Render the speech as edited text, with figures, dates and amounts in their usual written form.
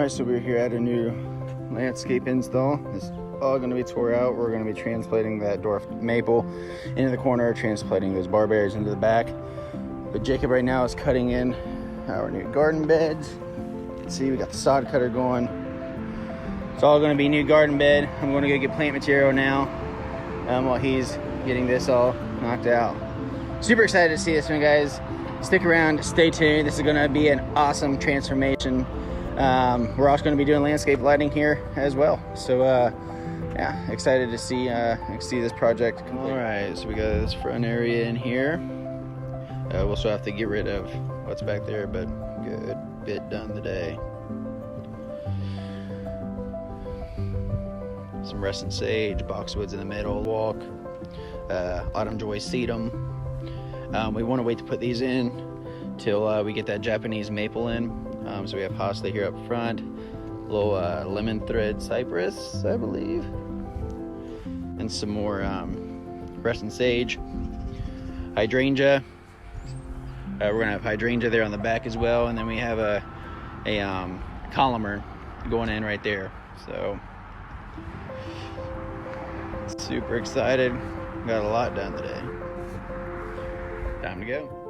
Alright, so we're here at a new landscape install. It's all going to be tore out. We're going to be transplanting that dwarf maple into the corner, transplanting those barberries into the back. But Jacob right now is cutting in our new garden beds. You can see we got the sod cutter going. It's all going to be new garden bed. I'm going to go get plant material now while he's getting this all knocked out. Super excited to see this one, guys. Stick around, stay tuned. This is going to be an awesome transformation. We're also going to be doing landscape lighting here as well. So yeah, excited to see this project complete. All right, so we got this front area in here. We'll still have to get rid of what's back there, but good bit done today. Some Russet sage, boxwoods in the middle, walk, autumn joy sedum. We want to wait to put these in till we get that Japanese maple in. So we have hostel here up front, little lemon thread cypress, I believe, and some more Russet sage, hydrangea. We're gonna have hydrangea there on the back as well, and then we have a columnar going in right there. So super excited. Got a lot done today. Time to go.